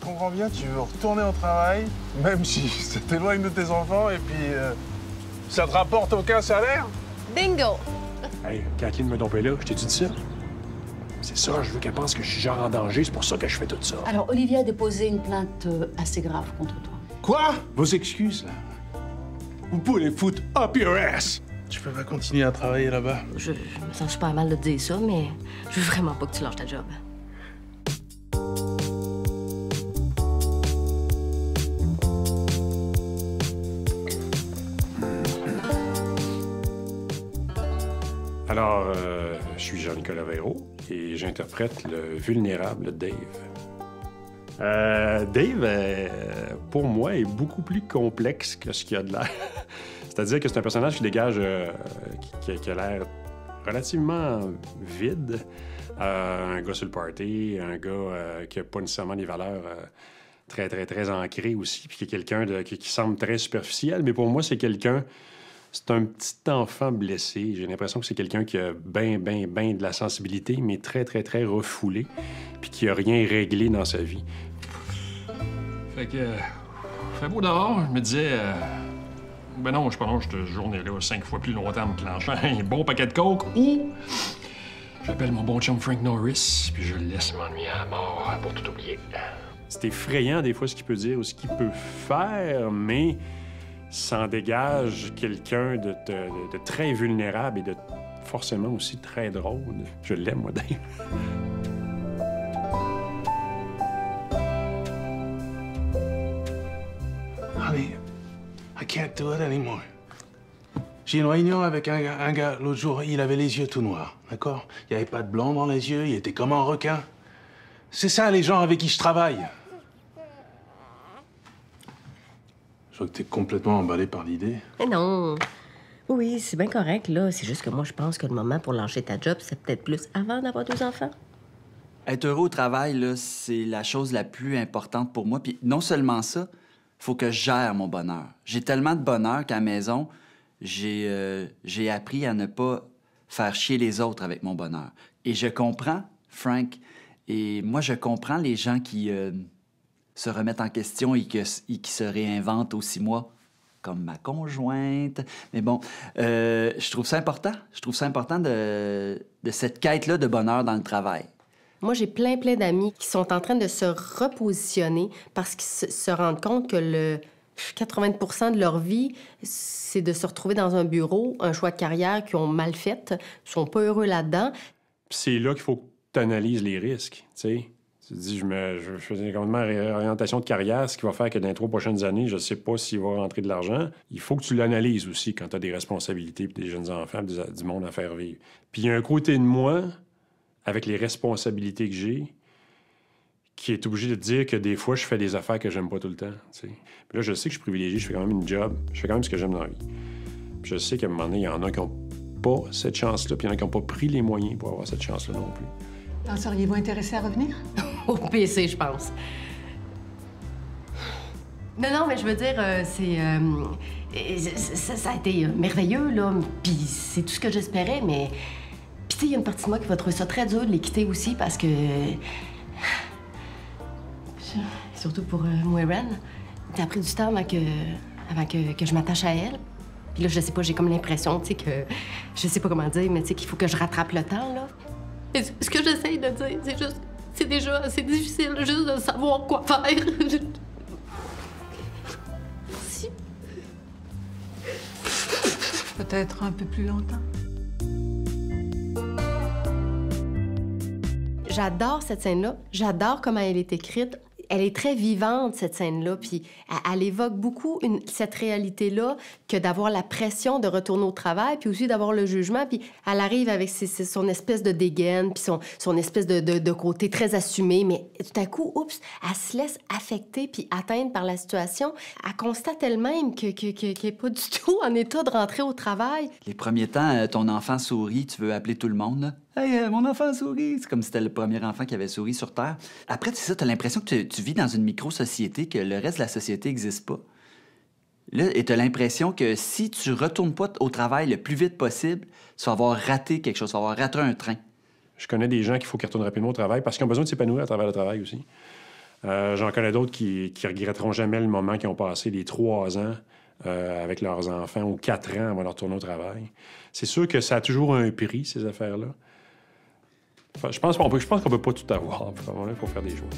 comprends bien, tu veux retourner au travail, même si ça t'éloigne de tes enfants, et puis ça te rapporte aucun salaire? Bingo! Hey, Kathleen me dompait là, je t'ai dit ça? C'est ça, je veux qu'elle pense que je suis genre en danger, c'est pour ça que je fais tout ça. Alors, Olivier a déposé une plainte assez grave contre toi. Quoi? Vos excuses, là? Vous pouvez les foutre up your ass! Tu peux pas continuer à travailler là-bas. Je me sens super mal de te dire ça, mais je veux vraiment pas que tu lâches ta job. Alors, je suis Jean-Nicolas Véraud et j'interprète le vulnérable Dave. Dave, pour moi, est beaucoup plus complexe que ce qu'il a de l'air. C'est-à-dire que c'est un personnage qui dégage, qui a l'air relativement vide. Un gars sur le party, un gars qui n'a pas nécessairement des valeurs très ancrées aussi, puis qui est quelqu'un qui semble très superficiel. Mais pour moi, c'est quelqu'un... C'est un petit enfant blessé. J'ai l'impression que c'est quelqu'un qui a bien de la sensibilité, mais très refoulé, puis qui a rien réglé dans sa vie. Fait que... fait beau dehors, je me disais... ben non, je prolonge cette journée-là 5 fois plus longtemps en me clenchant un bon paquet de coke, ou... j'appelle mon bon chum Frank Norris, puis je le laisse m'ennuyer à mort pour tout oublier. C'est effrayant, des fois, ce qu'il peut dire ou ce qu'il peut faire, mais... ça en dégage quelqu'un de très vulnérable et de forcément aussi très drôle. Je l'aime, moi, Dave. Honey, I can't do it anymore. J'ai une réunion avec un gars l'autre jour, il avait les yeux tout noirs, d'accord? Il n'y avait pas de blanc dans les yeux, il était comme un requin. C'est ça, les gens avec qui je travaille. Je vois que t'es complètement emballé par l'idée. Mais non. Oui, c'est bien correct, là. C'est juste que moi, je pense que le moment pour lâcher ta job, c'est peut-être plus avant d'avoir 2 enfants. Être heureux au travail, là, c'est la chose la plus importante pour moi. Puis non seulement ça, faut que je gère mon bonheur. J'ai tellement de bonheur qu'à la maison, j'ai appris à ne pas faire chier les autres avec mon bonheur. Et je comprends, Frank, et moi, je comprends les gens qui se remettent en question et qui se réinventent aussi, moi, comme ma conjointe. Mais bon, je trouve ça important. Je trouve ça important de cette quête-là de bonheur dans le travail. Moi, j'ai plein d'amis qui sont en train de se repositionner parce qu'ils se rendent compte que le 80 de leur vie, c'est de se retrouver dans un bureau, un choix de carrière qu'ils ont mal fait, ils sont pas heureux là-dedans. C'est là qu'il faut que tu analyses les risques, tu sais. Tu te dis, je fais complètement réorientation de carrière, ce qui va faire que dans les 3 prochaines années, je ne sais pas s'il va rentrer de l'argent. Il faut que tu l'analyses aussi quand tu as des responsabilités, puis des jeunes enfants, puis du monde à faire vivre. Puis il y a un côté de moi, avec les responsabilités que j'ai, qui est obligé de dire que des fois, je fais des affaires que j'aime pas tout le temps, tu sais. Puis là, je sais que je suis privilégié, je fais quand même une job, je fais quand même ce que j'aime dans la vie. Puis je sais qu'à un moment donné, il y en a qui n'ont pas cette chance-là, puis il y en a qui n'ont pas pris les moyens pour avoir cette chance-là non plus. En seriez-vous intéressé à revenir? Au PC, je pense. Non, mais je veux dire, ça a été merveilleux, là. Puis c'est tout ce que j'espérais, mais... Puis tu sais, il y a une partie de moi qui va trouver ça très dur de les quitter aussi, parce que... Surtout pour Moeren. Ça a pris du temps avant que je m'attache à elle. Puis là, je sais pas, j'ai comme l'impression, tu sais, que... Je sais pas comment dire, mais tu sais, qu'il faut que je rattrape le temps, là. Et ce que j'essaye de dire, c'est juste... C'est déjà assez difficile juste de savoir quoi faire. Merci. Peut-être un peu plus longtemps. J'adore cette scène-là. J'adore comment elle est écrite. Elle est très vivante, cette scène-là, puis elle évoque beaucoup cette réalité-là que d'avoir la pression de retourner au travail, puis aussi d'avoir le jugement, puis elle arrive avec son espèce de dégaine, puis son espèce de côté très assumé, mais tout à coup, oups, elle se laisse affecter puis atteindre par la situation. Elle constate elle-même qu'elle n'est pas du tout en état de rentrer au travail. Les premiers temps, ton enfant sourit, tu veux appeler tout le monde, là. Hey, mon enfant sourit! C'est comme si c'était le premier enfant qui avait souri sur Terre. Après, c'est ça, t'as l'impression que tu vis dans une micro-société, que le reste de la société n'existe pas. Là, et t'as l'impression que si tu retournes pas au travail le plus vite possible, tu vas avoir raté quelque chose, tu vas avoir raté un train. Je connais des gens qu'il faut qu'ils retournent rapidement au travail parce qu'ils ont besoin de s'épanouir à travers le travail aussi. J'en connais d'autres qui regretteront jamais le moment qu'ils ont passé les 3 ans avec leurs enfants ou 4 ans avant de retourner au travail. C'est sûr que ça a toujours un prix, ces affaires-là. Enfin, je pense qu'on peut pas tout avoir. Il faut faire des choix.